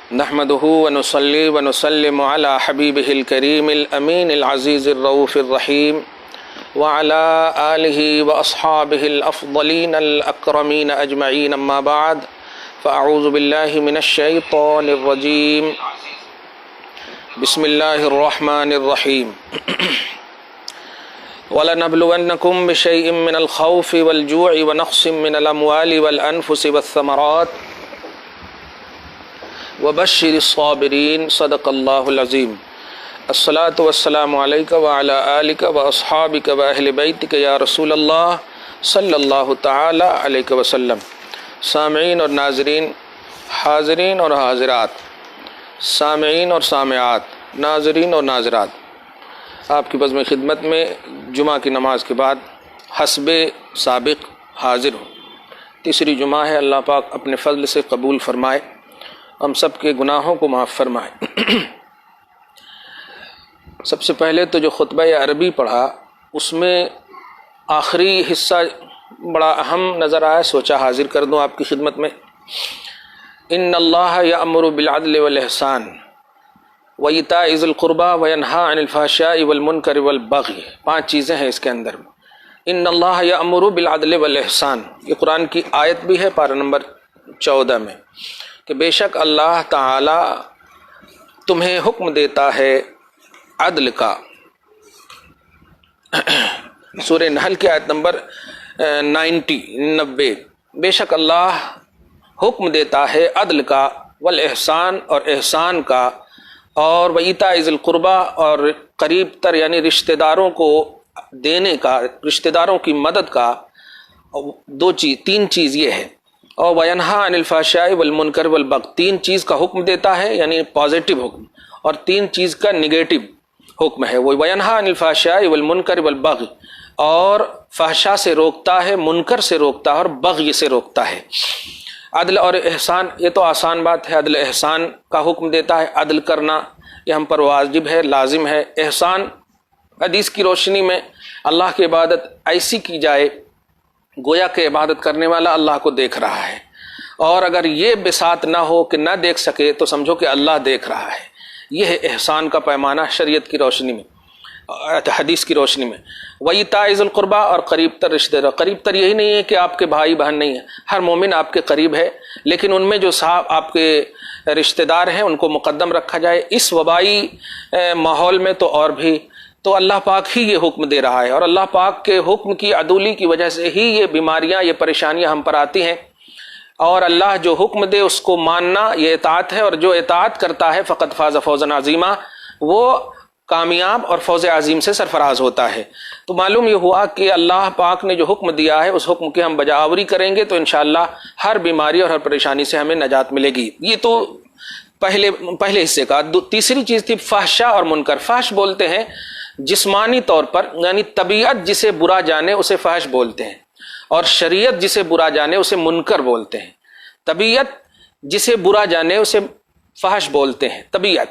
نحمده ونصلي ونسلم على حبيبه الكريم الأمين العزيز الرؤوف الرحيم وعلى آله وأصحابه الأفضلين الأكرمين أجمعين، أما بعد فأعوذ بالله من الشيطان الرجيم. بسم الله الرحمن الرحيم. وَلَنَبْلُوَنَّكُمْ بِشَيْءٍ مِّنَ الْخَوْفِ وَالْجُوعِ وَنَقْصٍ مِّنَ الْأَمْوَالِ وَالْأَنفُسِ وَالثَّمَرَاتِ وَبَشِّرِ الصَّابِرِينَ. صدق اللہ العظیم. الصلاۃ والسلام علیک وعلی آلک واصحابک واہل بیتک یا رسول اللہ صلی اللہ تعالی علیہ وسلم. سامعین اور ناظرین، حاضرین اور حاضرات، سامعین اور سامعات، ناظرین اور ناظرات، آپ کی بزم خدمت میں جمعہ کی نماز کے بعد حسب سابق حاضر ہوں. تیسری جمعہ ہے، اللہ پاک اپنے فضل سے قبول فرمائے، ہم سب کے گناہوں کو معاف فرمائے. سب سے پہلے تو جو خطبہ عربی پڑھا اس میں آخری حصہ بڑا اہم نظر آیا، سوچا حاضر کر دوں آپ کی خدمت میں. ان اللہ یأمر بالعدل والاحسان وایتاء ذی القربی وینہی عن الفحشاء والمنکر والبغی. 5 چیزیں ہیں اس کے اندر. ان اللہ یأمر بالعدل والاحسان، یہ قرآن کی آیت بھی ہے پارہ نمبر 14 میں، کہ بے شک اللہ تعالی تمہیں حکم دیتا ہے عدل کا. سورہ نحل کی آیت نمبر 90. بے شک اللہ حکم دیتا ہے عدل کا، والاحسان اور احسان کا، اور وایتاء ذی القربی اور قریب تر یعنی رشتہ داروں کو دینے کا، رشتہ داروں کی مدد کا. 3 چیز یہ ہے. اور وینہی عن الفحشاء والمنکر والبغی، 3 چیز کا حکم دیتا ہے یعنی پازیٹیو حکم، اور 3 چیز کا نگیٹو حکم ہے. وہ وینہی عن الفحشاء والمنکر والبغی، اور فحشاء سے روکتا ہے، منکر سے روکتا ہے، اور بغی سے روکتا ہے. عدل اور احسان، یہ تو آسان بات ہے. عدل احسان کا حکم دیتا ہے. عدل کرنا یہ ہم پر واجب ہے، لازم ہے. احسان، حدیث کی روشنی میں اللہ کی عبادت ایسی کی جائے گویا کہ عبادت کرنے والا اللہ کو دیکھ رہا ہے، اور اگر یہ بساط نہ ہو کہ نہ دیکھ سکے تو سمجھو کہ اللہ دیکھ رہا ہے. یہ ہے احسان کا پیمانہ شریعت کی روشنی میں، حدیث کی روشنی میں. وایتاء ذی القربی، اور قریب تر رشتہ دار. قریب تر یہی نہیں ہے کہ آپ کے بھائی بہن نہیں ہیں، ہر مومن آپ کے قریب ہے، لیکن ان میں جو صاحب آپ کے رشتہ دار ہیں ان کو مقدم رکھا جائے. اس وبائی ماحول میں تو اور بھی تو اللہ پاک ہی یہ حکم دے رہا ہے، اور اللہ پاک کے حکم کی عدولی کی وجہ سے ہی یہ بیماریاں، یہ پریشانیاں ہم پر آتی ہیں. اور اللہ جو حکم دے اس کو ماننا یہ اطاعت ہے، اور جو اطاعت کرتا ہے فقد فاز فوزا عظیما، وہ کامیاب اور فوز عظیم سے سرفراز ہوتا ہے. تو معلوم یہ ہوا کہ اللہ پاک نے جو حکم دیا ہے اس حکم کی ہم بجاوری کریں گے تو انشاءاللہ ہر بیماری اور ہر پریشانی سے ہمیں نجات ملے گی. یہ تو پہلے حصے کا. تیسری چیز تھی فحشاء اور منکر. فحش بولتے ہیں جسمانی طور پر، یعنی طبیعت جسے برا جانے اسے فحش بولتے ہیں، اور شریعت جسے برا جانے اسے منکر بولتے ہیں. طبیعت جسے برا جانے اسے فحش بولتے ہیں. طبیعت،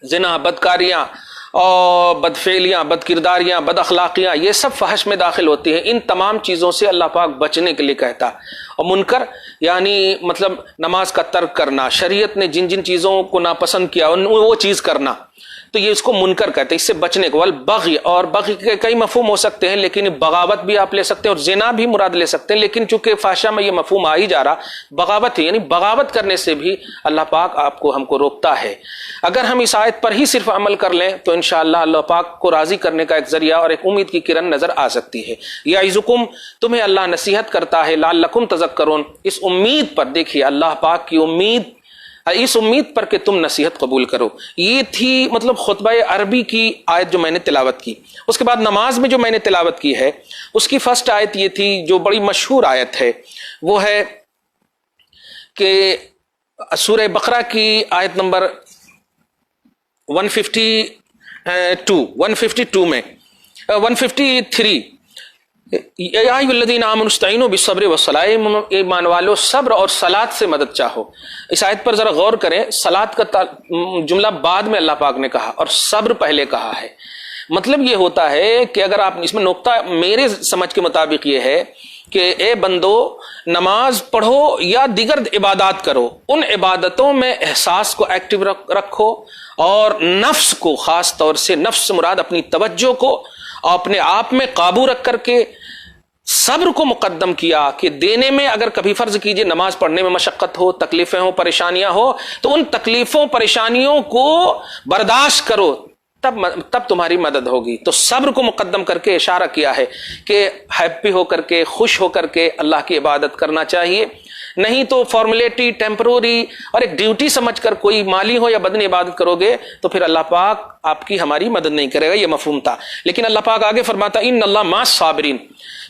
زنا، بدکاریاں اور بدفعلیاں، بد کرداریاں، بد اخلاقیاں، یہ سب فحش میں داخل ہوتی ہیں. ان تمام چیزوں سے اللہ پاک بچنے کے لیے کہتا. اور منکر یعنی مطلب نماز کا ترک کرنا، شریعت نے جن جن چیزوں کو ناپسند کیا وہ چیز کرنا، تو یہ اس کو منکر کہتے ہیں، اس سے بچنے کو. والبغی، اور بغی کے کئی مفہوم ہو سکتے ہیں، لیکن بغاوت بھی آپ لے سکتے ہیں اور زنا بھی مراد لے سکتے ہیں، لیکن چونکہ فحشاء میں یہ مفہوم آ ہی جا رہا، بغاوت ہے، یعنی بغاوت کرنے سے بھی اللہ پاک ہم کو روکتا ہے. اگر ہم اس آیت پر ہی صرف عمل کر لیں تو انشاءاللہ اللہ پاک کو راضی کرنے کا ایک ذریعہ اور ایک امید کی کرن نظر آ سکتی ہے. یعظکم، تمہیں اللہ نصیحت کرتا ہے، لعلکم تذکرون، اس امید پر. دیکھیے اللہ پاک کی امید، اس امید پر کہ تم نصیحت قبول کرو. یہ تھی مطلب خطبہ عربی کی آیت جو میں نے تلاوت کی. اس کے بعد نماز میں جو میں نے تلاوت کی ہے اس کی فرسٹ آیت یہ تھی جو بڑی مشہور آیت ہے، وہ ہے کہ سورہ بقرہ کی آیت نمبر 152 میں 153، یا ایھا الذین آمنوا استعینوا بالصبر والصلاۃ، ایمان والو صبر اور صلاۃ سے مدد چاہو. اس آیت پر ذرا غور کریں، صلاۃ کا جملہ بعد میں اللہ پاک نے کہا اور صبر پہلے کہا ہے. مطلب یہ ہوتا ہے کہ اگر آپ اس میں نقطہ میرے سمجھ کے مطابق یہ ہے کہ اے بندو نماز پڑھو یا دیگر عبادات کرو، ان عبادتوں میں احساس کو ایکٹیو رکھو اور نفس کو، خاص طور سے نفس سے مراد اپنی توجہ کو اپنے آپ میں قابو رکھ کر کے صبر کو مقدم کیا کہ دینے میں اگر کبھی فرض کیجئے نماز پڑھنے میں مشقت ہو، تکلیفیں ہوں، پریشانیاں ہو، تو ان تکلیفوں پریشانیوں کو برداشت کرو، تب تمہاری مدد ہوگی۔ تو صبر کو مقدم کر کے اشارہ کیا ہے کہ ہیپی ہو کر کے، خوش ہو کر کے اللہ کی عبادت کرنا چاہیے، نہیں تو فارمیلٹی، ٹیمپروری اور ایک ڈیوٹی سمجھ کر کوئی مالی ہو یا بدنی عبادت کرو گے تو پھر اللہ پاک آپ کی ہماری مدد نہیں کرے گا، یہ مفہوم تھا۔ لیکن اللہ پاک آگے فرماتا ان اللہ مع الصابرین،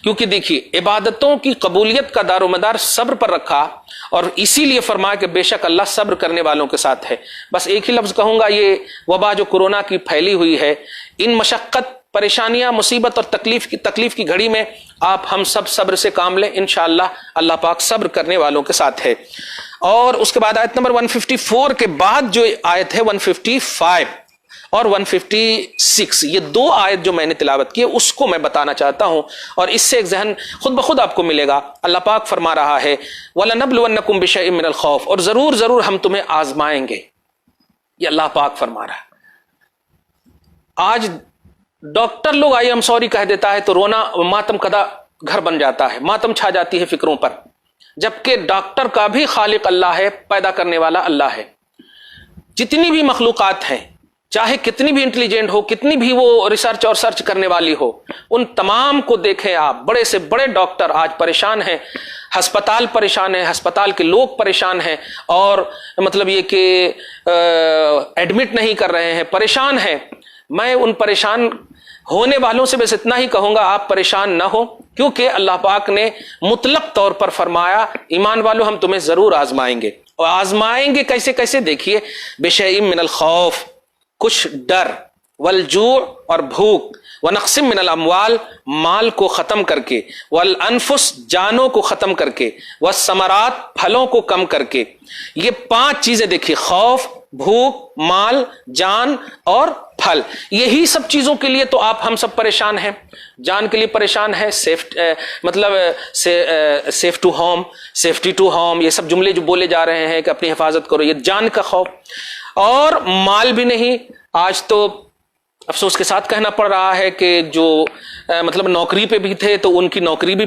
کیونکہ دیکھیے عبادتوں کی قبولیت کا دار و مدار صبر پر رکھا، اور اسی لیے فرمایا کہ بے شک اللہ صبر کرنے والوں کے ساتھ ہے۔ بس ایک ہی لفظ کہوں گا، یہ وبا جو کورونا کی پھیلی ہوئی ہے، ان مشقت، پریشانیاں، مصیبت اور تکلیف کی گھڑی میں آپ ہم سب صبر سے کام لیں، انشاءاللہ اللہ پاک صبر کرنے والوں کے ساتھ ہے۔ اور اس کے بعد آیت نمبر 154 کے بعد جو آیت ہے 155 اور 156، یہ دو آیت جو میں نے تلاوت کی ہے اس کو میں بتانا چاہتا ہوں، اور اس سے ایک ذہن خود بخود آپ کو ملے گا۔ اللہ پاک فرما رہا ہے وَلَنَبْلُوَنَّكُمْ بِشَيْءٍ مِّنَ الْخَوْفِ، اور ضرور ہم تمہیں آزمائیں گے، یہ اللہ پاک فرما رہا ہے۔ آج ڈاکٹر لوگ آئی ایم سوری کہہ دیتا ہے تو رونا ماتم کدا گھر بن جاتا ہے، ماتم چھا جاتی ہے فکروں پر، جبکہ ڈاکٹر کا بھی خالق اللہ ہے، پیدا کرنے والا اللہ ہے۔ جتنی بھی مخلوقات ہیں، چاہے کتنی بھی انٹیلیجنٹ ہو، کتنی بھی وہ ریسرچ اور سرچ کرنے والی ہو، ان تمام کو دیکھیں آپ، بڑے سے بڑے ڈاکٹر آج پریشان ہیں، ہسپتال پریشان ہیں، ہسپتال کے لوگ پریشان ہیں، اور مطلب یہ کہ ایڈمٹ نہیں کر رہے ہیں، پریشان ہیں۔ میں ان پریشان ہونے والوں سے بس اتنا ہی کہوں گا، آپ پریشان نہ ہو، کیونکہ اللہ پاک نے مطلق طور پر فرمایا ایمان والو ہم تمہیں ضرور آزمائیں گے، اور آزمائیں گے کیسے دیکھیے، بشیء من الخوف، کچھ ڈر، والجوع اور بھوک، ونقص من الاموال، مال کو ختم کر کے، والانفس، جانوں کو ختم کر کے، والثمرات، پھلوں کو کم کر کے۔ یہ 5 چیزیں دیکھیے، خوف، بھوک، مال، جان اور پھل، یہی سب چیزوں کے لیے تو آپ ہم سب پریشان ہیں۔ جان کے لیے پریشان ہے، safe to home, safety to home, یہ سب جملے جو بولے جا رہے ہیں کہ اپنی حفاظت کرو، یہ جان کا خوف۔ اور مال بھی نہیں، آج تو افسوس کے ساتھ کہنا پڑ رہا ہے کہ جو مطلب نوکری پہ بھی تھے تو ان کی نوکری بھی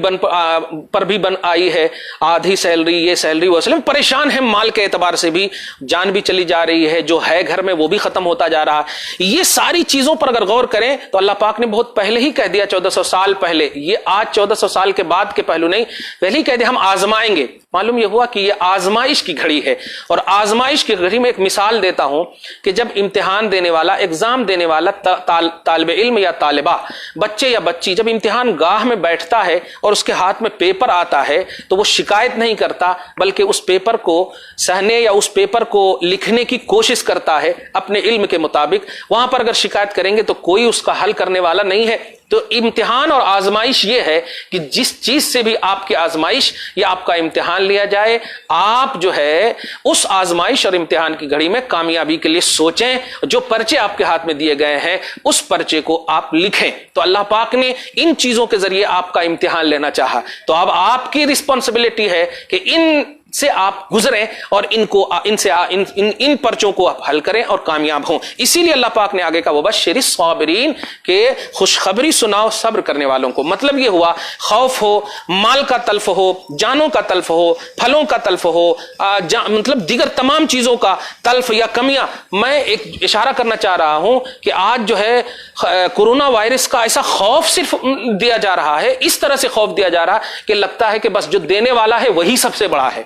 بن آئی ہے، آدھی سیلری، یہ سیلری وہ سیلری، پریشان ہیں، مال کے اعتبار سے بھی جان بھی چلی جا رہی ہے، جو ہے گھر میں وہ بھی ختم ہوتا جا رہا ہے۔ یہ ساری چیزوں پر اگر غور کریں تو اللہ پاک نے بہت پہلے ہی کہہ دیا، 1400 سال پہلے، یہ آج 1400 سال کے بعد کے پہلو نہیں، پہلے ہی کہہ دیا ہم آزمائیں گے۔ معلوم یہ ہوا کہ یہ آزمائش کی گھڑی ہے، اور آزمائش کی گھڑی میں ایک مثال دیتا ہوں کہ جب امتحان دینے والا، ایگزام دینے والا طالب علم یا طالبہ، بچے یا بچی جب امتحان گاہ میں بیٹھتا ہے اور اس کے ہاتھ میں پیپر آتا ہے تو وہ شکایت نہیں کرتا، بلکہ اس پیپر کو سہنے یا اس پیپر کو لکھنے کی کوشش کرتا ہے اپنے علم کے مطابق۔ وہاں پر اگر شکایت کریں گے تو کوئی اس کا حل کرنے والا نہیں ہے۔ تو امتحان اور آزمائش یہ ہے کہ جس چیز سے بھی آپ کی آزمائش یا آپ کا امتحان لیا جائے، آپ جو ہے اس آزمائش اور امتحان کی گھڑی میں کامیابی کے لیے سوچیں، جو پرچے آپ کے ہاتھ میں دیے گئے ہیں اس پرچے کو آپ لکھیں۔ تو اللہ پاک نے ان چیزوں کے ذریعے آپ کا امتحان لینا چاہا، تو اب آپ کی رسپانسبلٹی ہے کہ ان سے آپ گزریں اور ان پرچوں کو آپ حل کریں اور کامیاب ہوں۔ اسی لیے اللہ پاک نے آگے کہا وبشر الصابرین، کہ خوشخبری سناؤ صبر کرنے والوں کو۔ مطلب یہ ہوا خوف ہو، مال کا تلف ہو، جانوں کا تلف ہو، پھلوں کا تلف ہو، مطلب دیگر تمام چیزوں کا تلف یا کمیاں۔ میں ایک اشارہ کرنا چاہ رہا ہوں کہ آج جو ہے کورونا وائرس کا ایسا خوف صرف دیا جا رہا ہے، اس طرح سے خوف دیا جا رہا کہ لگتا ہے کہ بس جو دینے والا ہے وہی سب سے بڑا ہے۔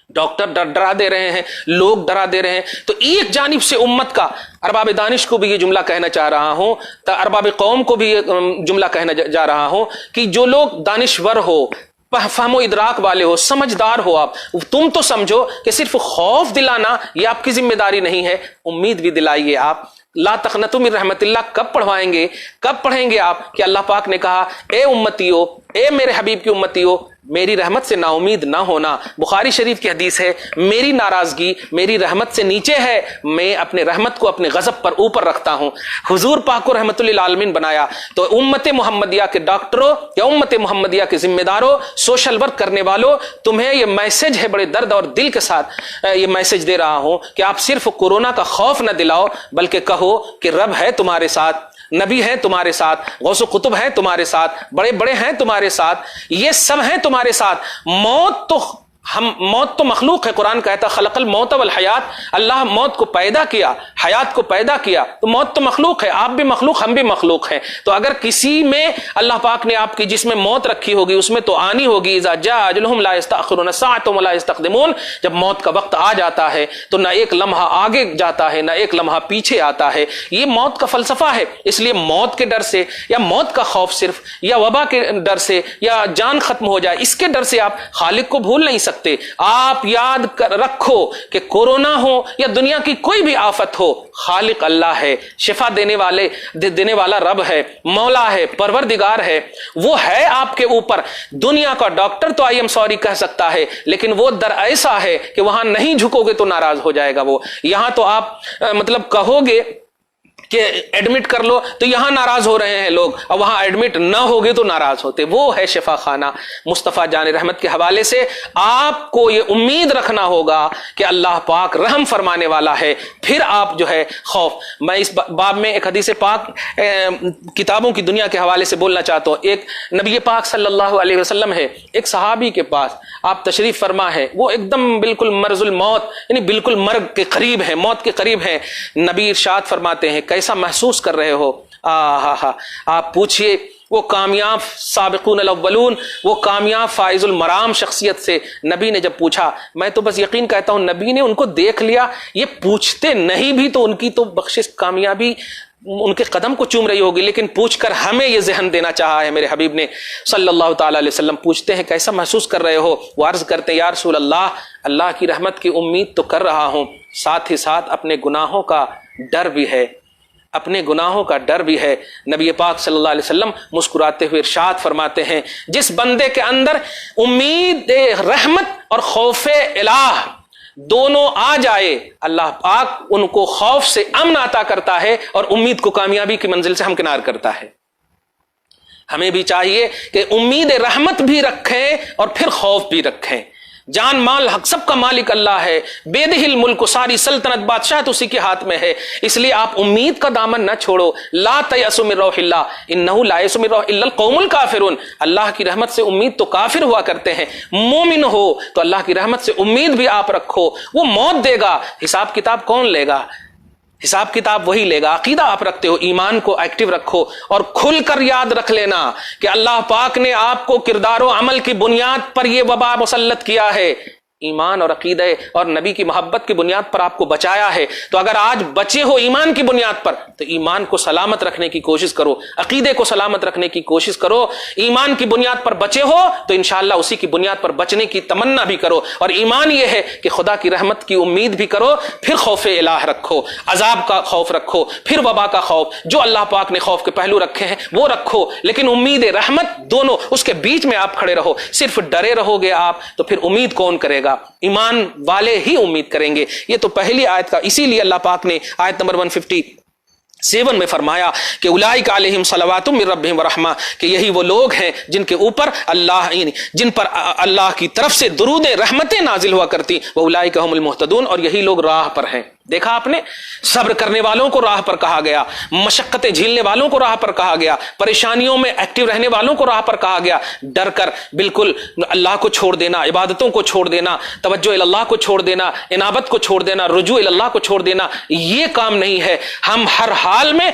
ڈاکٹر ڈرا دے رہے ہیں، لوگ ڈرا دے رہے ہیں۔ تو ایک جانب سے امت کا، ارباب دانش کو بھی یہ جملہ کہنا چاہ رہا ہوں، ارباب قوم کو بھی یہ جملہ کہنا جا رہا ہوں کہ جو لوگ دانشور ہو، فہم و ادراک والے ہو، سمجھدار ہو، آپ تم تو سمجھو کہ صرف خوف دلانا یہ آپ کی ذمہ داری نہیں ہے، امید بھی دلائیے آپ۔ لا تقنطوا من رحمت اللہ کب پڑھوائیں گے، کب پڑھیں گے آپ کہ اللہ پاک نے کہا اے امتیو، اے میرے حبیب کی امتیو، میری رحمت سے نا امید نہ ہونا. بخاری شریف کی حدیث ہے میری ناراضگی میری رحمت سے نیچے ہے, میں اپنے رحمت کو اپنے غضب پر اوپر رکھتا ہوں. حضور پاک کو رحمت للعالمین بنایا. تو امت محمدیہ کے ڈاکٹروں یا امت محمدیہ کے ذمہ داروں, سوشل ورک کرنے والوں, تمہیں یہ میسج ہے بڑے درد اور دل کے ساتھ یہ میسج دے رہا ہوں کہ آپ صرف کورونا کا خوف نہ دلاؤ بلکہ کہو کہ رب ہے تمہارے ساتھ, نبی ہیں تمہارے ساتھ, غوث و قطب ہیں تمہارے ساتھ, بڑے بڑے ہیں تمہارے ساتھ, یہ سب ہیں تمہارے ساتھ. موت تو مخلوق ہے. قرآن کہتا خلق الموت والحیات, اللہ موت کو پیدا کیا, حیات کو پیدا کیا, تو موت تو مخلوق ہے. آپ بھی مخلوق, ہم بھی مخلوق ہیں. تو اگر کسی میں اللہ پاک نے آپ کی جس میں موت رکھی ہوگی اس میں تو آنی ہوگی. اذا جاء اجلهم لا يستأخرون ساعة ولا يستقدمون. جب موت کا وقت آ جاتا ہے تو نہ ایک لمحہ آگے جاتا ہے نہ ایک لمحہ پیچھے آتا ہے. یہ موت کا فلسفہ ہے. اس لیے موت کے ڈر سے یا موت کا خوف صرف یا وبا کے ڈر سے یا جان ختم ہو جائے اس کے ڈر سے آپ خالق کو بھول نہیں سکتے. آپ یاد رکھو کہ کورونا ہو یا دنیا کی کوئی بھی آفت ہو, خالق اللہ ہے, شفا دینے والا رب ہے, مولا ہے, پروردگار ہے. وہ ہے آپ کے اوپر. دنیا کا ڈاکٹر تو آئی ایم سوری کہہ سکتا ہے لیکن وہ در ایسا ہے کہ وہاں نہیں جھکو گے تو ناراض ہو جائے گا وہ. یہاں تو آپ مطلب کہو گے کہ ایڈمٹ کر لو تو یہاں ناراض ہو رہے ہیں لوگ, اور وہاں ایڈمٹ نہ ہوگے تو ناراض ہوتے. وہ ہے شفا خانہ. مصطفیٰ جان رحمت کے حوالے سے آپ کو یہ امید رکھنا ہوگا کہ اللہ پاک رحم فرمانے والا ہے. پھر آپ جو ہے خوف, میں اس باب میں ایک حدیث پاک کتابوں کی دنیا کے حوالے سے بولنا چاہتا ہوں. ایک نبی پاک صلی اللہ علیہ وسلم ہے, ایک صحابی کے پاس آپ تشریف فرما ہے, وہ ایک دم بالکل مرض الموت یعنی بالکل مرگ کے قریب ہے, موت کے قریب ہے. نبی ارشاد فرماتے ہیں کیسا محسوس کر رہے ہو؟ آپ پوچھئے وہ کامیاب سابقون الاولون, وہ کامیاب فائز المرام شخصیت سے. نبی نے جب پوچھا, میں تو بس یقین کہتا ہوں نبی نے ان کو دیکھ لیا, یہ پوچھتے نہیں بھی تو ان کی تو بخشش کامیابی ان کے قدم کو چوم رہی ہوگی, لیکن پوچھ کر ہمیں یہ ذہن دینا چاہا ہے میرے حبیب نے صلی اللہ تعالی علیہ وسلم. پوچھتے ہیں کیسا محسوس کر رہے ہو؟ وہ عرض کرتے ہیں یا رسول اللہ کی رحمت کی امید تو کر رہا ہوں, ساتھ ہی ساتھ اپنے گناہوں کا ڈر بھی ہے, اپنے گناہوں کا ڈر بھی ہے. نبی پاک صلی اللہ علیہ وسلم مسکراتے ہوئے ارشاد فرماتے ہیں جس بندے کے اندر امید رحمت اور خوف الہ دونوں آ جائے, اللہ پاک ان کو خوف سے امن عطا کرتا ہے اور امید کو کامیابی کی منزل سے ہمکنار کرتا ہے. ہمیں بھی چاہیے کہ امید رحمت بھی رکھیں اور پھر خوف بھی رکھیں. جان مال حق سب کا مالک اللہ ہے, بیدہ الملک, ساری سلطنت بادشاہت اسی کے ہاتھ میں ہے. اس لیے آپ امید کا دامن نہ چھوڑو. لا تیأسوا من روح اللہ انہ لا یئس من روح الا القوم الکافرون. اللہ کی رحمت سے امید تو کافر ہوا کرتے ہیں, مومن ہو تو اللہ کی رحمت سے امید بھی آپ رکھو. وہ موت دے گا, حساب کتاب کون لے گا؟ حساب کتاب وہی لے گا. عقیدہ آپ رکھتے ہو, ایمان کو ایکٹیو رکھو اور کھل کر یاد رکھ لینا کہ اللہ پاک نے آپ کو کردار و عمل کی بنیاد پر یہ وبا مسلط کیا ہے. ایمان اور عقیدہ اور نبی کی محبت کی بنیاد پر آپ کو بچایا ہے. تو اگر آج بچے ہو ایمان کی بنیاد پر تو ایمان کو سلامت رکھنے کی کوشش کرو, عقیدے کو سلامت رکھنے کی کوشش کرو. ایمان کی بنیاد پر بچے ہو تو انشاءاللہ اسی کی بنیاد پر بچنے کی تمنا بھی کرو. اور ایمان یہ ہے کہ خدا کی رحمت کی امید بھی کرو, پھر خوف الہ رکھو, عذاب کا خوف رکھو, پھر وبا کا خوف. جو اللہ پاک نے خوف کے پہلو رکھے ہیں وہ رکھو, لیکن امید رحمت دونوں اس کے بیچ میں آپ کھڑے رہو. صرف ڈرے رہو گے آپ تو پھر امید کون کرے گا؟ ایمان والے ہی امید کریں گے. یہ تو پہلی آیت کا, اسی لیے اللہ پاک نے آیت نمبر 157 میں فرمایا کہ اولئک علیہم صلوات من ربہم ورحمہ, کہ یہی وہ لوگ ہیں جن کے اوپر جن پر اللہ کی طرف سے درود رحمتیں نازل ہوا کرتی. واولئک هم المہتدون, اور یہی لوگ راہ پر ہیں. دیکھا آپ نے, صبر کرنے والوں کو راہ پر کہا گیا, مشقتیں جھیلنے والوں کو راہ پر کہا گیا, پریشانیوں میں ایکٹیو رہنے والوں کو راہ پر کہا گیا. ڈر کر بالکل اللہ کو چھوڑ دینا, عبادتوں کو چھوڑ دینا, توجہ اللہ کو چھوڑ دینا, انابت کو چھوڑ دینا, رجوع اللہ کو چھوڑ دینا, یہ کام نہیں ہے. ہم ہر حال میں,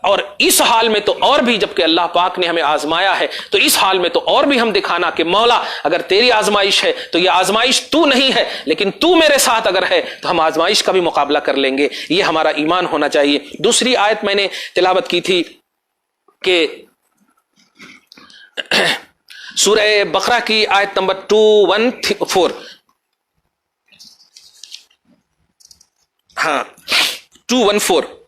اور اس حال میں تو اور بھی, جبکہ اللہ پاک نے ہمیں آزمایا ہے تو اس حال میں تو اور بھی ہم دکھانا کہ مولا اگر تیری آزمائش ہے تو یہ آزمائش تو نہیں ہے, لیکن تو میرے ساتھ اگر ہے تو ہم آزمائش کا بھی مقابلہ کر لیں گے. یہ ہمارا ایمان ہونا چاہیے. دوسری آیت میں نے تلاوت کی تھی کہ سورہ بقرہ کی آیت نمبر 214, ہاں 214,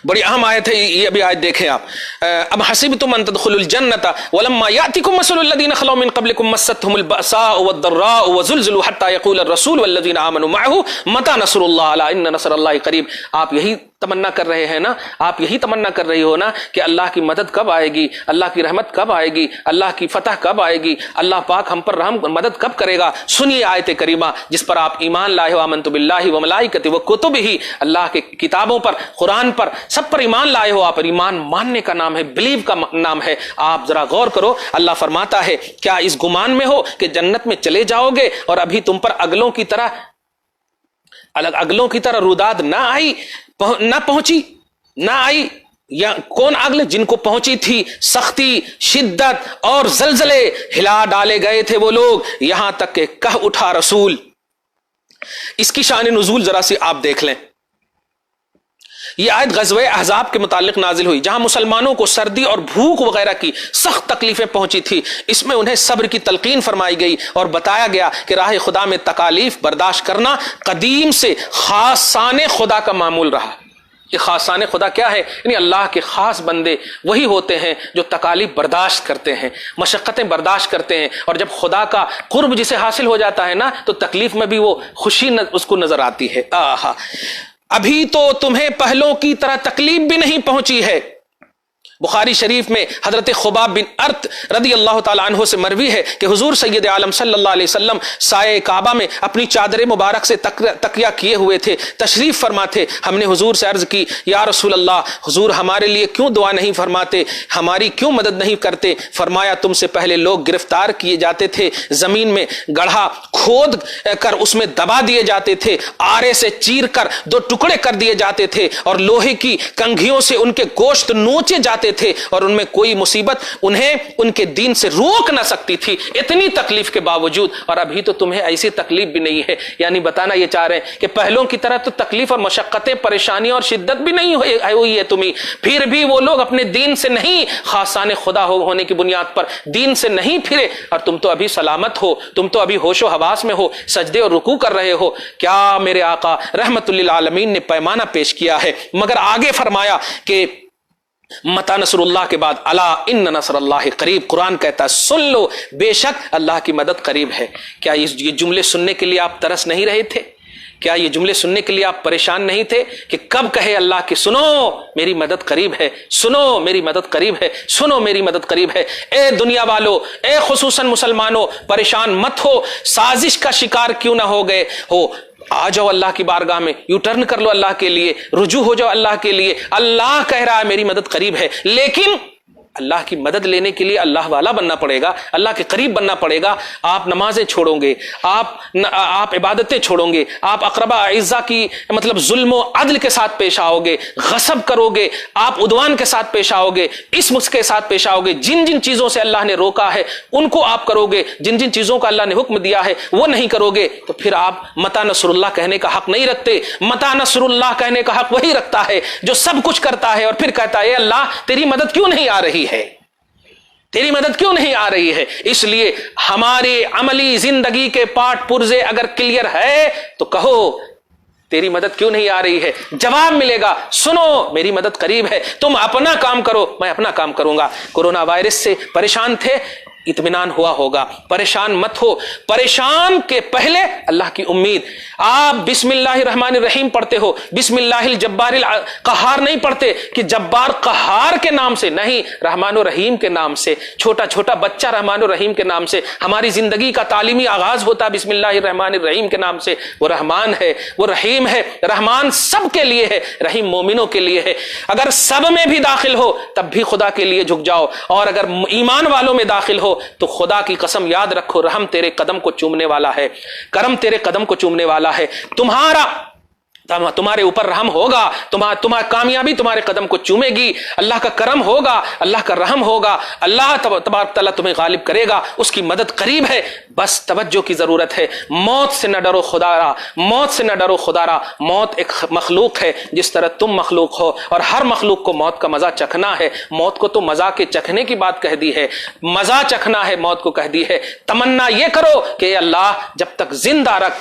بڑی اہم آیت ہے یہ. ابھی آیت دیکھیں آپ, ام حسبتم ان تدخلوا الجنة ولما يأتكم مثل الذين خلوا من قبلكم مستهم البأساء والضراء وزلزلوا حتى يقول الرسول والذين آمنوا معه متى نصر الله الا ان نصر الله قریب. آپ یہی تمنا کر رہے ہیں نا, آپ یہی تمنا کر رہی ہو نا کہ اللہ کی مدد کب آئے گی, اللہ کی رحمت کب آئے گی, اللہ کی فتح کب آئے گی, اللہ پاک ہم پر رحم مدد کب کرے گا. سنیے آیت کریمہ جس پر آپ ایمان لائے ہو, آمنت باللہ و ملائکتہ و کتبہ, اللہ کے کتابوں پر, قرآن پر, سب پر ایمان لائے ہو. آپ پر ایمان ماننے کا نام ہے, بلیو کا نام ہے. آپ ذرا غور کرو, اللہ فرماتا ہے کیا اس گمان میں ہو کہ جنت میں چلے جاؤ گے اور ابھی تم پر اگلوں کی طرح روداد نہ آئی, نہ پہنچی, نہ آئی. یا کون اگلے جن کو پہنچی تھی سختی, شدت اور زلزلے, ہلا ڈالے گئے تھے وہ لوگ, یہاں تک کہ کہہ اٹھا رسول. اس کی شان نزول ذرا سی آپ دیکھ لیں. یہ آیت غزوہ احزاب کے متعلق نازل ہوئی جہاں مسلمانوں کو سردی اور بھوک وغیرہ کی سخت تکلیفیں پہنچی تھی. اس میں انہیں صبر کی تلقین فرمائی گئی اور بتایا گیا کہ راہ خدا میں تکالیف برداشت کرنا قدیم سے خاصان خدا کا معمول رہا. یہ خاصان خدا کیا ہے؟ یعنی اللہ کے خاص بندے وہی ہوتے ہیں جو تکالیف برداشت کرتے ہیں, مشقتیں برداشت کرتے ہیں, اور جب خدا کا قرب جسے حاصل ہو جاتا ہے نا تو تکلیف میں بھی وہ خوشی اس کو نظر آتی ہے. آہا, ابھی تو تمہیں پہلوں کی طرح تکلیف بھی نہیں پہنچی ہے. بخاری شریف میں حضرت خباب بن ارت رضی اللہ تعالیٰ عنہ سے مروی ہے کہ حضور سید عالم صلی اللہ علیہ وسلم سائے کعبہ میں اپنی چادر مبارک سے تکیہ کیے ہوئے تھے, تشریف فرما تھے. ہم نے حضور سے عرض کی, یا رسول اللہ, حضور ہمارے لیے کیوں دعا نہیں فرماتے, ہماری کیوں مدد نہیں کرتے؟ فرمایا, تم سے پہلے لوگ گرفتار کیے جاتے تھے, زمین میں گڑھا کھود کر اس میں دبا دیے جاتے تھے, آرے سے چیر کر 2 ٹکڑے کر دیے جاتے تھے, اور لوہے کی کنگھیوں سے ان کے گوشت نوچے جاتے تھے, اور ان میں کوئی مصیبت انہیں ان کے دین سے روک نہ سکتی تھی. اتنی تکلیف کے باوجود, اور ابھی تو تمہیں ایسی تکلیف بھی نہیں ہے. یعنی بتانا یہ چاہ رہے ہیں کہ پہلوں کی طرح تو تکلیف اور مشقتیں, پریشانیاں اور شدت بھی نہیں ہوئی ہے تمہیں, پھر بھی وہ لوگ اپنے دین سے نہیں, خاصان خدا ہونے کی بنیاد پر دین سے نہیں پھرے, اور تم تو ابھی سلامت ہو, تم تو ابھی ہوش و حواس میں ہو, سجدے اور رکوع کر رہے ہو. کیا میرے آقا رحمت للعالمین نے پیمانہ پیش کیا ہے. مگر آگے فرمایا کہ متا نصر اللہ کے بعد الا ان نصر اللہ قریب. قرآن کہتا ہے سن لو, بے شک اللہ کی مدد قریب ہے. کیا یہ جملے سننے کے لیے آپ ترس نہیں رہے تھے؟ کیا یہ جملے سننے کے لیے آپ پریشان نہیں تھے کہ کب کہے اللہ کہ سنو میری مدد قریب ہے, سنو میری مدد قریب ہے, سنو میری مدد قریب ہے. اے دنیا والو, اے خصوصاً مسلمانوں, پریشان مت ہو, سازش کا شکار کیوں نہ ہو گئے ہو. آ جاؤ اللہ کی بارگاہ میں, یو ٹرن کر لو اللہ کے لیے, رجوع ہو جاؤ اللہ کے لیے. اللہ کہہ رہا ہے میری مدد قریب ہے, لیکن اللہ کی مدد لینے کے لیے اللہ والا بننا پڑے گا, اللہ کے قریب بننا پڑے گا. آپ نمازیں چھوڑو گے, آپ عبادتیں چھوڑو گے, آپ اقربا اعزا کی مطلب ظلم و عدل کے ساتھ پیش آؤ گے, غصب کرو گے, آپ عدوان کے ساتھ پیش آؤ گے, اسم کے ساتھ پیش آؤ گے. جن جن چیزوں سے اللہ نے روکا ہے ان کو آپ کرو گے, جن جن چیزوں کا اللہ نے حکم دیا ہے وہ نہیں کرو گے, تو پھر آپ متا نصر اللہ کہنے کا حق نہیں رکھتے. متا نصر اللہ کہنے کا حق وہی رکھتا ہے جو سب کچھ کرتا ہے اور پھر کہتا ہے اے اللہ تیری مدد کیوں نہیں آ رہی ہے, تیری مدد کیوں نہیں آ رہی ہے. اس لیے ہماری عملی زندگی کے پارٹ پرزے اگر کلیئر ہے تو کہو تیری مدد کیوں نہیں آ رہی ہے. جواب ملے گا, سنو میری مدد قریب ہے, تم اپنا کام کرو, میں اپنا کام کروں گا. کورونا وائرس سے پریشان تھے, اطمینان ہوا ہوگا, پریشان مت ہو. پریشان کے پہلے اللہ کی امید. آپ بسم اللہ الرحمن الرحیم پڑھتے ہو, بسم اللہ الجبار القہار نہیں پڑھتے کہ جبار قہار کے نام سے, نہیں, رحمان الرحیم کے نام سے. چھوٹا چھوٹا بچہ رحمان الرحیم کے نام سے. ہماری زندگی کا تعلیمی آغاز ہوتا بسم اللہ الرحمن الرحیم کے نام سے. وہ رحمان ہے, وہ رحیم ہے. رحمان سب کے لیے ہے, رحیم مومنوں کے لیے ہے. اگر سب میں بھی داخل ہو تب بھی خدا کے لیے جھک جاؤ, اور اگر ایمان والوں میں داخل ہو تو خدا کی قسم یاد رکھو, رحم تیرے قدم کو چومنے والا ہے, کرم تیرے قدم کو چومنے والا ہے. تمہارے اوپر رحم ہوگا, تمہاری کامیابی تمہارے قدم کو چومے گی. اللہ کا کرم ہوگا, اللہ کا رحم ہوگا, اللہ تبارک تعالیٰ تمہیں غالب کرے گا, اس کی مدد قریب ہے. بس توجہ کی ضرورت ہے. موت سے نہ ڈرو خدارا, موت سے نہ ڈرو خدارا. موت ایک مخلوق ہے جس طرح تم مخلوق ہو, اور ہر مخلوق کو موت کا مزہ چکھنا ہے. موت کو تو مزہ کے چکھنے کی بات کہہ دی ہے, مزہ چکھنا ہے موت کو کہہ دی ہے. تمنا یہ کرو کہ اللہ جب تک زندہ رکھ,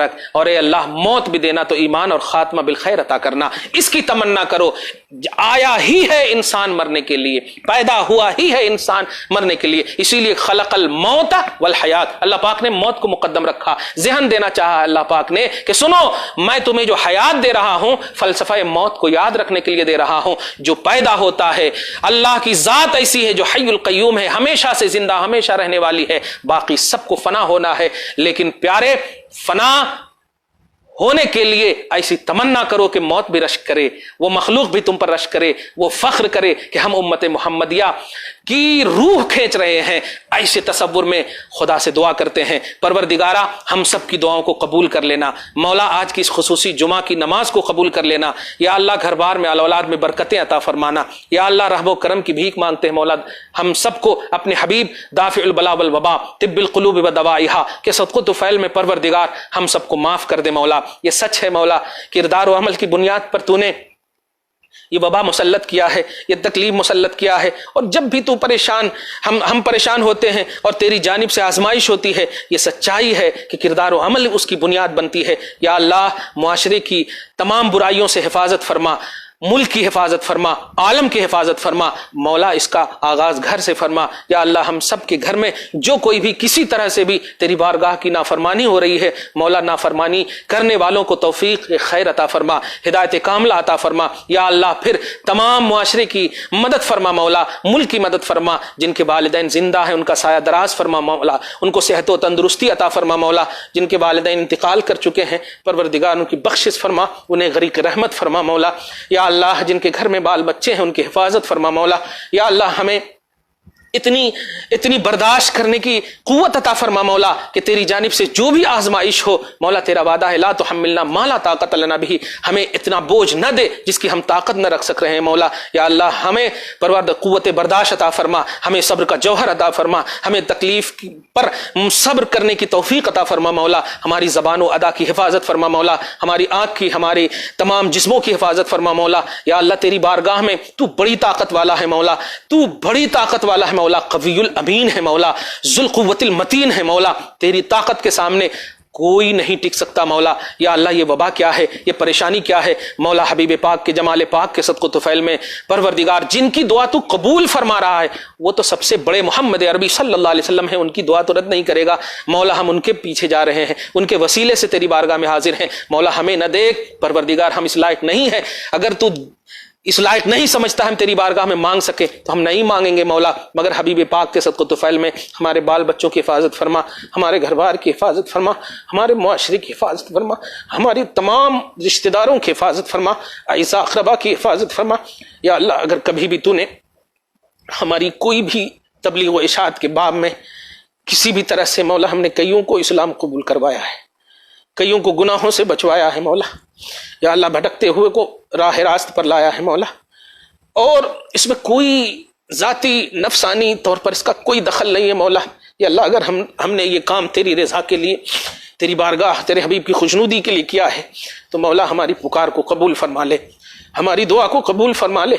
رکھ، اور اے اللہ موت بھی دینا تو ایمان اور خاتمہ بالخیر عطا کرنا، اس کی تمنا کرو۔ آیا ہی ہے انسان مرنے کے لیے، پیدا ہوا ہی ہے انسان مرنے کے لیے، اسی لیے خلق الموت والحیات، اللہ پاک نے موت کو مقدم رکھا، ذہن دینا چاہا اللہ پاک نے کہ سنو میں تمہیں جو حیات دے رہا ہوں فلسفہ موت کو یاد رکھنے کے لیے دے رہا ہوں۔ جو پیدا ہوتا ہے، اللہ کی ذات ایسی ہے جو حی القیوم ہے، ہمیشہ سے زندہ، ہمیشہ رہنے والی ہے، باقی سب کو فنا ہونا ہے، لیکن پیارے فنا ہونے کے لیے ایسی تمنا کرو کہ موت بھی رشک کرے، وہ مخلوق بھی تم پر رشک کرے، وہ فخر کرے کہ ہم امت محمدیہ کی روح کھینچ رہے ہیں۔ ایسے تصور میں خدا سے دعا کرتے ہیں پروردگارہ ہم سب کی دعاؤں کو قبول کر لینا، مولا آج کی اس خصوصی جمعہ کی نماز کو قبول کر لینا، یا اللہ گھر بار میں اولاد میں برکتیں عطا فرمانا، یا اللہ رحم و کرم کی بھیک مانگتے ہیں مولا ہم سب کو اپنے حبیب دافع البلا والوبا طب القلوب ودوائہا کے صدقہ طفیل میں پروردگار ہم سب کو معاف کر دے مولا۔ یہ سچ ہے مولا، کردار و عمل کی بنیاد پر تو نے یہ وبا مسلط کیا ہے، یہ تکلیف مسلط کیا ہے، اور جب بھی تو پریشان ہم پریشان ہوتے ہیں اور تیری جانب سے آزمائش ہوتی ہے، یہ سچائی ہے کہ کردار و عمل اس کی بنیاد بنتی ہے۔ یا اللہ معاشرے کی تمام برائیوں سے حفاظت فرما، ملک کی حفاظت فرما، عالم کی حفاظت فرما مولا، اس کا آغاز گھر سے فرما۔ یا اللہ ہم سب کے گھر میں جو کوئی بھی کسی طرح سے بھی تیری بارگاہ کی نافرمانی ہو رہی ہے مولا، نافرمانی کرنے والوں کو توفیق خیر عطا فرما، ہدایت کاملہ عطا فرما۔ یا اللہ پھر تمام معاشرے کی مدد فرما مولا، ملک کی مدد فرما، جن کے والدین زندہ ہیں ان کا سایہ دراز فرما مولا، ان کو صحت و تندرستی عطا فرما مولا، جن کے والدین انتقال کر چکے ہیں پروردگار ان کی بخشش فرما، انہیں غریق رحمت فرما مولا۔ یا اللہ جن کے گھر میں بال بچے ہیں ان کی حفاظت فرما مولا۔ یا اللہ ہمیں اتنی برداشت کرنے کی قوت عطا فرما مولا کہ تیری جانب سے جو بھی آزمائش ہو مولا، تیرا وعدہ ہے لا تحملنا ما لا طاقت لنا به، ہمیں اتنا بوجھ نہ دے جس کی ہم طاقت نہ رکھ سک رہے ہیں مولا۔ یا اللہ ہمیں پروردگار قوت برداشت عطا فرما، ہمیں صبر کا جوہر عطا فرما، ہمیں تکلیف پر صبر کرنے کی توفیق عطا فرما مولا، ہماری زبان و ادا کی حفاظت فرما مولا، ہماری آنکھ کی، ہماری تمام جسموں کی حفاظت فرما مولا۔ یا اللہ تیری بارگاہ میں تو بڑی طاقت والا ہے مولا، تو بڑی طاقت والا ہے مولا، قوی الامین ہے مولا، ذو القوت المتین ہے مولا، تیری طاقت کے سامنے کوئی نہیں ٹک سکتا مولا۔ یا اللہ یہ وبا کیا ہے، یہ پریشانی کیا ہے مولا، حبیب پاک کے جمال پاک کے صدقہ طفیل میں پروردگار جن کی دعا تو قبول فرما رہا ہے وہ تو سب سے بڑے محمد عربی صلی اللہ علیہ وسلم ہیں، ان کی دعا تو رد نہیں کرے گا مولا، ہم ان کے پیچھے جا رہے ہیں، ان کے وسیلے سے تیری بارگاہ میں حاضر ہیں مولا، ہمیں نہ دیکھ پروردگار، ہم اس لائق نہیں ہیں، اگر تو اس لائق نہیں سمجھتا ہم تیری بارگاہ میں مانگ سکے تو ہم نہیں مانگیں گے مولا، مگر حبیب پاک کے صدقہ طفیل میں ہمارے بال بچوں کی حفاظت فرما، ہمارے گھر بار کی حفاظت فرما، ہمارے معاشرے کی حفاظت فرما، ہماری تمام رشتہ داروں کی حفاظت فرما، اعزاء اقربا کی حفاظت فرما۔ یا اللہ اگر کبھی بھی تو نے ہماری کوئی بھی تبلیغ و اشاعت کے باب میں کسی بھی طرح سے مولا ہم نے کئیوں کو اسلام قبول کروایا ہے، کئیوں کو گناہوں سے بچوایا ہے مولا، یا اللہ بھٹکتے ہوئے کو راہ راست پر لایا ہے مولا، اور اس میں کوئی ذاتی نفسانی طور پر اس کا کوئی دخل نہیں ہے مولا۔ یا اللہ اگر ہم نے یہ کام تیری رضا کے لیے، تیری بارگاہ، تیرے حبیب کی خوشنودی کے لیے کیا ہے تو مولا ہماری پکار کو قبول فرما لے، ہماری دعا کو قبول فرما لے۔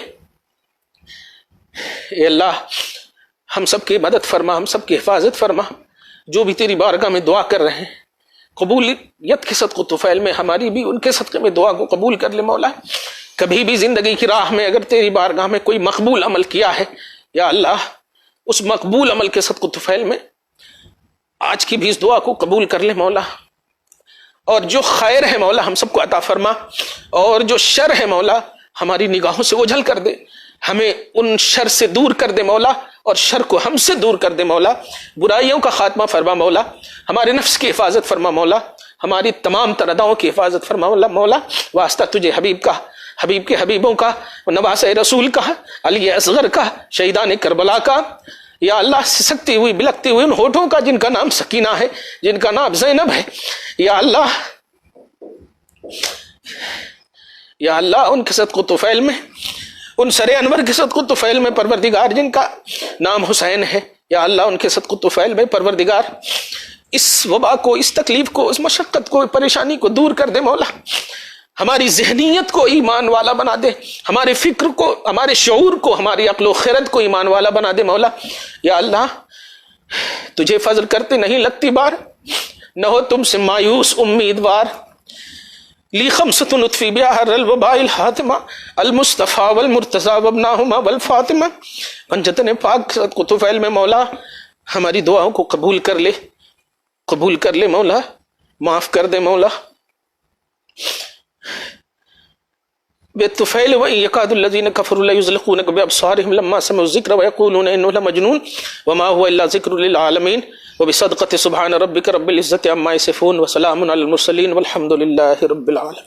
اے اللہ ہم سب کی مدد فرما، ہم سب کی حفاظت فرما، جو بھی تیری بارگاہ میں دعا کر رہے ہیں قبولیت کے صدقہ طفیل میں ہماری بھی ان کے صدقے میں دعا کو قبول کر لے مولا۔ کبھی بھی زندگی کی راہ میں اگر تیری بارگاہ میں کوئی مقبول عمل کیا ہے یا اللہ اس مقبول عمل کے صدقہ طفیل میں آج کی بھی اس دعا کو قبول کر لے مولا، اور جو خیر ہے مولا ہم سب کو عطا فرما، اور جو شر ہے مولا ہماری نگاہوں سے اوجھل کر دے، ہمیں ان شر سے دور کر دے مولا، اور شر کو ہم سے دور کر دے مولا، برائیوں کا خاتمہ فرما مولا، ہمارے نفس کی حفاظت فرما مولا، ہماری تمام ترداؤں کی حفاظت فرما مولا، واسطہ تجھے حبیب کا، حبیب کے حبیبوں کا، نواسۂ رسول کا، علی اصغر کا، شہیدان کربلا کا، یا اللہ سسکتی ہوئی بلکتی ہوئی ان ہونٹوں کا جن کا نام سکینہ ہے، جن کا نام زینب ہے، یا اللہ ان کے صدقہ طفیل میں، ان سر انور کے صدقہ طفیل میں پروردگار جن کا نام حسین ہے، یا اللہ ان کے صدقہ طفیل میں پروردگار اس وبا کو، اس تکلیف کو، اس مشقت کو، پریشانی کو دور کر دے مولا، ہماری ذہنیت کو ایمان والا بنا دے، ہمارے فکر کو، ہمارے شعور کو، ہماری عقل و خرد کو ایمان والا بنا دے مولا۔ یا اللہ تجھے فضل کرتے نہیں لگتی بار، نہ ہو تم سے مایوس امیدوار. لی خمسۃ نطفی بہر الوباء الحاتمہ المصطفیٰ والمرتضیٰ وابناہما والفاطمہ. پنجتن پاک کو طفیل میں مولا ہماری دعاؤں کو قبول کر لے، قبول کر لے مولا، معاف کر دے مولا. بالطفیل وإن يكاد الذين كفروا ليزلقونك بأبصارهم لما سمعوا الذكر ويقولون إنه لمجنون وما هو إلا ذكر للعالمين وبصدقة سبحان ربك رب العزة عما يصفون وسلام على المرسلين والحمد لله رب العالمين.